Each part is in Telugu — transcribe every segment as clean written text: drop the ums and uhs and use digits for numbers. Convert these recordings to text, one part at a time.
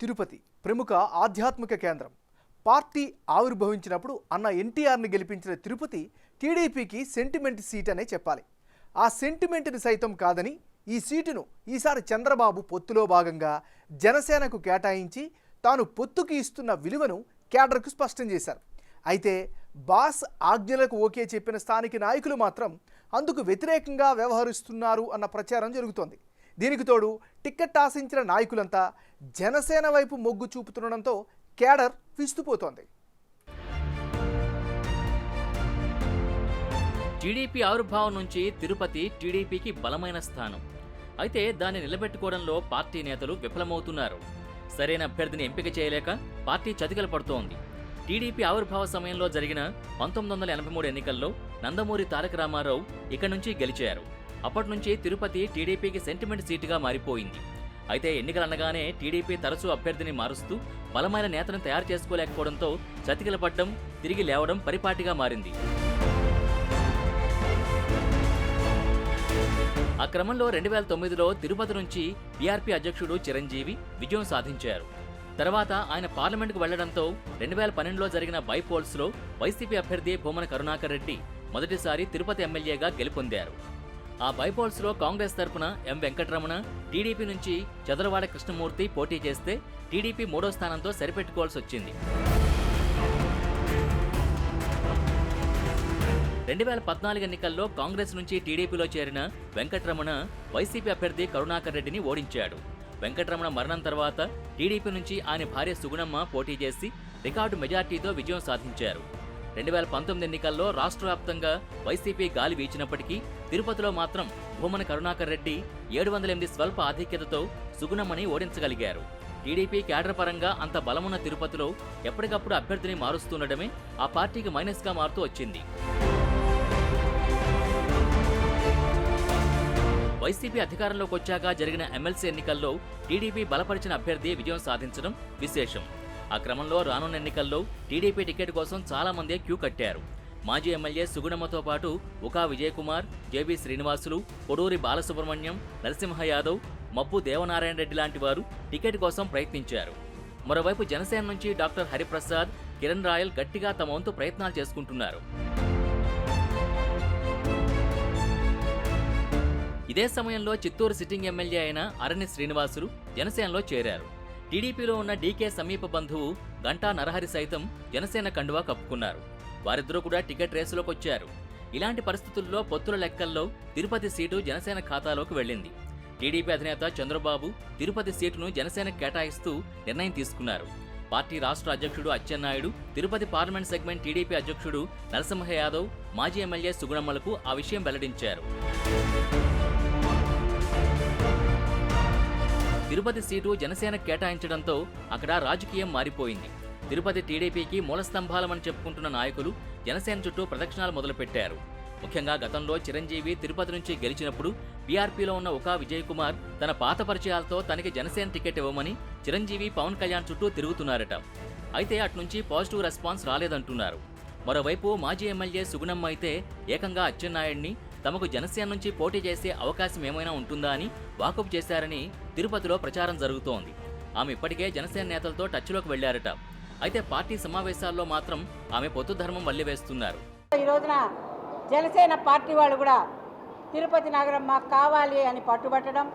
తిరుపతి ప్రముఖ ఆధ్యాత్మిక కేంద్రం. పార్టీ ఆవిర్భవించినప్పుడు అన్న ఎన్టీఆర్ని గెలిపించిన తిరుపతి టీడీపీకి సెంటిమెంట్ సీట్ అనే చెప్పాలి. ఆ సెంటిమెంట్ని సైతం కాదని ఈ సీటును ఈసారి చంద్రబాబు పొత్తులో భాగంగా జనసేనకు కేటాయించి తాను పొత్తుకి ఇస్తున్న విలువను కేడర్కు స్పష్టం చేశారు. అయితే బాస్ ఆజ్ఞలకు ఓకే చెప్పిన స్థానిక నాయకులు మాత్రం అందుకు వ్యతిరేకంగా వ్యవహరిస్తున్నారు అన్న ప్రచారం జరుగుతోంది. దీనికి తోడు టిక్కెట్ ఆశించిన నాయకులంతా జనసేన వైపు మొగ్గు చూపుతుండడంతో కేడర్ విస్తుపోతోంది. టీడీపీ ఆవిర్భావం నుంచి తిరుపతి టీడీపీకి బలమైన స్థానం. అయితే దాన్ని నిలబెట్టుకోవడంలో పార్టీ నేతలు విఫలమవుతున్నారు. సరైన అభ్యర్థిని ఎంపిక చేయలేక పార్టీ చతికిల పడుతోంది. టీడీపీ ఆవిర్భావ సమయంలో జరిగిన 1983 ఎన్నికల్లో నందమూరి తారక రామారావు ఇక్కడి నుంచి గెలిచారు. అప్పటి నుంచి తిరుపతి టీడీపీకి సెంటిమెంట్ సీటుగా మారిపోయింది. అయితే ఎన్నికలనగానే టీడీపీ తరచూ అభ్యర్థిని మారుస్తూ బలమైన నేతను తయారు చేసుకోలేకపోవడంతో చతికిల పడ్డం, తిరిగి లేవడం పరిపాటిగా మారింది. ఆ క్రమంలో 2009లో తిరుపతి నుంచి టీఆర్పీ అధ్యక్షుడు చిరంజీవి విజయం సాధించారు. తర్వాత ఆయన పార్లమెంటుకు వెళ్లడంతో 2012లో జరిగిన బైపోల్స్లో వైసీపీ అభ్యర్థి భూమన కరుణాకర్ రెడ్డి మొదటిసారి తిరుపతి ఎమ్మెల్యేగా గెలుపొందారు. ఆ బైపోల్స్లో కాంగ్రెస్ తరపున ఎం వెంకటరమణ, టీడీపీ నుంచి చదలవాడ కృష్ణమూర్తి పోటీ చేస్తే టీడీపీ 3వ స్థానంతో సరిపెట్టుకోవాల్సి వచ్చింది. 2014 ఎన్నికల్లో కాంగ్రెస్ నుంచి టీడీపీలో చేరిన వెంకటరమణ వైసీపీ అభ్యర్థి కరుణాకర్ రెడ్డిని ఓడించాడు. వెంకటరమణ మరణం తర్వాత టీడీపీ నుంచి ఆయన భార్య సుగుణమ్మ పోటీ చేసి రికార్డు మెజార్టీతో విజయం సాధించారు. 2019 ఎన్నికల్లో రాష్ట్ర వ్యాప్తంగా వైసీపీ గాలి వీచినప్పటికీ తిరుపతిలో మాత్రం భూమన కరుణాకర్ రెడ్డి 708 స్వల్ప ఆధిక్యతతో సుగుణమ్మని ఓడించగలిగారు. టీడీపీ కేడర్ పరంగా అంత బలమున్న తిరుపతిలో ఎప్పటికప్పుడు అభ్యర్థిని మారుస్తుండటమే ఆ పార్టీకి మైనస్గా మారుతూ వచ్చింది. వైసీపీ అధికారంలోకి వచ్చాక జరిగిన ఎమ్మెల్సీ ఎన్నికల్లో టీడీపీ బలపరిచిన అభ్యర్థి విజయం సాధించడం విశేషం. ఆ క్రమంలో రానున్న ఎన్నికల్లో టీడీపీ టికెట్ కోసం చాలా మంది క్యూ కట్టారు. మాజీ ఎమ్మెల్యే సుగుణమ్మతో పాటు ఉకా విజయకుమార్, జేబీ శ్రీనివాసులు, కొడూరి బాలసుబ్రహ్మణ్యం, నరసింహ యాదవ్, మబ్బు దేవనారాయణ రెడ్డి లాంటి వారు టికెట్ కోసం ప్రయత్నించారు. మరోవైపు జనసేన నుంచి డాక్టర్ హరిప్రసాద్, కిరణ్ రాయల్ గట్టిగా తమ వంతు ప్రయత్నాలు చేసుకుంటున్నారు. ఇదే సమయంలో చిత్తూరు సిట్టింగ్ ఎమ్మెల్యే అయిన అరణ్య శ్రీనివాసులు జనసేనలో చేరారు. టీడీపీలో ఉన్న డీకే సమీప బంధువు గంటా నరహరి సైతం జనసేన కండువా కప్పుకున్నారు. వారిద్దరూ కూడా టికెట్ రేసులోకి వచ్చారు. ఇలాంటి పరిస్థితుల్లో పొత్తుల లెక్కల్లో తిరుపతి సీటు జనసేన ఖాతాలోకి వెళ్ళింది. టీడీపీ అధినేత చంద్రబాబు తిరుపతి సీటును జనసేనకు కేటాయిస్తూ నిర్ణయం తీసుకున్నారు. పార్టీ రాష్ట్ర అధ్యక్షుడు Atchannaidu, Tirupati parliament segment TDP అధ్యక్షుడు నరసింహ యాదవ్, మాజీ ఎమ్మెల్యే సుగుణమ్మలకు ఆ విషయం వెల్లడించారు. తిరుపతి సీటు జనసేన కేటాయించడంతో అక్కడ రాజకీయం మారిపోయింది. తిరుపతి టీడీపీకి మూలస్తంభాలమని చెప్పుకుంటున్న నాయకులు జనసేన చుట్టూ ప్రదక్షిణాలు మొదలుపెట్టారు. ముఖ్యంగా గతంలో చిరంజీవి తిరుపతి నుంచి గెలిచినప్పుడు టీఆర్పీలో ఉన్న ఉకా విజయకుమార్ తన పాత పరిచయాలతో తనకి జనసేన టికెట్ ఇవ్వమని చిరంజీవి పవన్ కళ్యాణ్ చుట్టూ తిరుగుతున్నారట. అయితే అట్నుంచి పాజిటివ్ రెస్పాన్స్ రాలేదంటున్నారు. మరోవైపు మాజీ ఎమ్మెల్యే సుగుణమ్మ అయితే ఏకంగా అచ్చెన్నాయుడిని తమకు జనసేన నుంచి పోటీ చేసే అవకాశం ఏమైనా ఉంటుందా అని వాకప్ చేశారని తిరుపతిలో ప్రచారం జరుగుతోంది. ఆమె ఇప్పటికే జనసేన నేతలతో టచ్లోకి వెళ్లారట. అయితే పార్టీ సమావేశాల్లో మాత్రం ఆమె పొత్తు ధర్మం వల్లివేస్తున్నారు. ఈ రోజున జనసేన పార్టీ వాళ్ళు కూడా తిరుపతి నగరం మాకు కావాలి అని పట్టుబట్టడం,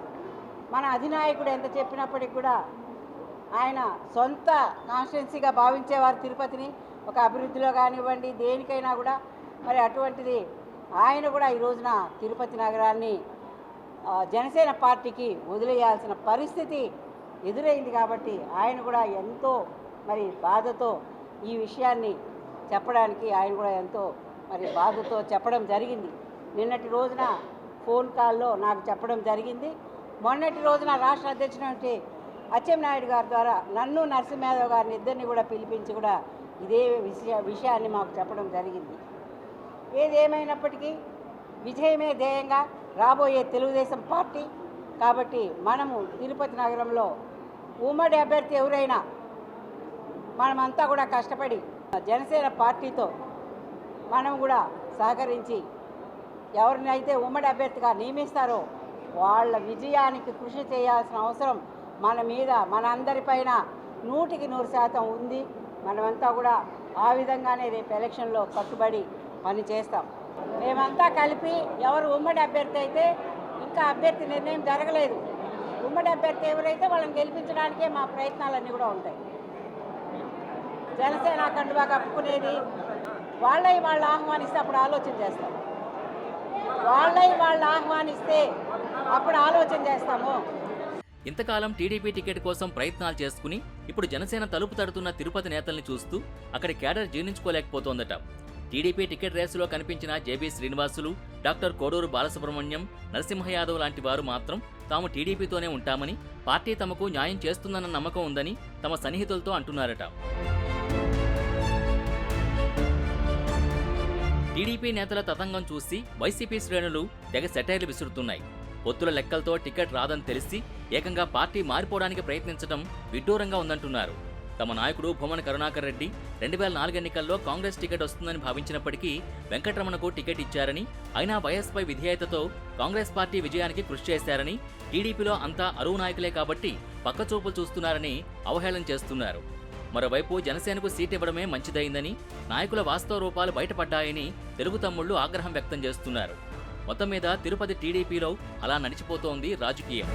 మన అధినాయకుడు ఎంత చెప్పినప్పటికి కూడా ఆయన సొంత కాన్స్టిట్యున్సీగా భావించేవారు తిరుపతిని. ఒక అభివృద్ధిలో కానివ్వండి, దేనికైనా కూడా మరి అటువంటిది ఆయన కూడా ఈ రోజున తిరుపతి నగరాన్ని జనసేన పార్టీకి వదిలేయాల్సిన పరిస్థితి ఎదురైంది. కాబట్టి ఆయన కూడా ఎంతో మరి బాధతో ఈ విషయాన్ని చెప్పడానికి ఆయన కూడా ఎంతో మరి బాధతో చెప్పడం జరిగింది. నిన్నటి రోజున ఫోన్ కాల్లో నాకు చెప్పడం జరిగింది. మొన్నటి రోజున రాష్ట్ర అధ్యక్షుడు అచ్చెన్నాయుడు గారి ద్వారా నన్ను నరసింహ యాదవ్ గారిని ఇద్దరిని కూడా పిలిపించి కూడా ఇదే విషయాన్ని మాకు చెప్పడం జరిగింది. ఏదేమైనప్పటికీ విజయమే ధ్యేయంగా రాబోయే తెలుగుదేశం పార్టీ కాబట్టి మనము తిరుపతి నగరంలో ఉమ్మడి అభ్యర్థి ఎవరైనా మనమంతా కూడా కష్టపడి జనసేన పార్టీతో మనం కూడా సహకరించి ఎవరినైతే ఉమ్మడి అభ్యర్థిగా నియమిస్తారో వాళ్ళ విజయానికి కృషి చేయాల్సిన అవసరం మన మీద మన అందరిపైన 100% ఉంది. మనమంతా కూడా ఆ విధంగానే రేపు ఎలక్షన్లో కట్టుబడి పని చేస్తాం. మేమంతా కలిపి ఎవరు ఉమ్మడి అభ్యర్థి అయితే, ఇంకా అభ్యర్థి నిర్ణయం జరగలేదు, ఉమ్మడి అభ్యర్థి ఎవరైతే వాళ్ళని గెలిపించడానికే మా ప్రయత్నాలన్నీ కూడా ఉంటాయి. జనసేన కండువా కప్పుకునేది వాళ్ళవి వాళ్ళు ఆహ్వానిస్తే అప్పుడు ఆలోచన చేస్తాం. వాళ్ళవి వాళ్ళు ఆహ్వానిస్తే అప్పుడు ఆలోచన చేస్తాము. ఇంతకాలం టీడీపీ టికెట్ కోసం ప్రయత్నాలు చేసుకుని ఇప్పుడు జనసేన తలుపు తడుతున్న తిరుపతి నేతల్ని చూస్తూ అక్కడి క్యాడర్ జీర్ణించుకోలేకపోతోందట. టీడీపీ టికెట్ రేసులో కనిపించిన జేబీ శ్రీనివాసులు, డాక్టర్ కోడూరు బాలసుబ్రహ్మణ్యం, నరసింహ యాదవ్ లాంటి వారు మాత్రం తాము టీడీపీతోనే ఉంటామని, పార్టీ తమకు న్యాయం చేస్తుందన్న నమ్మకం ఉందని తమ సన్నిహితులతో అంటున్నారట. టీడీపీ నేతల తతంగం చూసి వైసీపీ శ్రేణులు తెగ సెటైర్లు విసురుతున్నాయి. పొత్తుల లెక్కలతో టికెట్ రాదని తెలిసి ఏకంగా పార్టీ మారిపోవడానికి ప్రయత్నించడం విడ్డూరంగా ఉందంటున్నారు. తమ నాయకుడు భూమన కరుణాకర్ రెడ్డి 2004 ఎన్నికల్లో కాంగ్రెస్ టికెట్ వస్తుందని భావించినప్పటికీ వెంకటరమణకు టికెట్ ఇచ్చారని, అయినా వైఎస్పై విధేయతతో కాంగ్రెస్ పార్టీ విజయానికి కృషి చేశారని, టీడీపీలో అంతా అరువు నాయకులే కాబట్టి పక్కచూపులు చూస్తున్నారని అవహేళన చేస్తున్నారు. మరోవైపు జనసేనకు సీట్ ఇవ్వడమే మంచిదైందని, నాయకుల వాస్తవ రూపాలు బయటపడ్డాయని తెలుగు తమ్ముళ్లు ఆగ్రహం వ్యక్తం చేస్తున్నారు. మొత్తం మీద తిరుపతి టీడీపీలో అలా నడిచిపోతోంది రాజకీయం.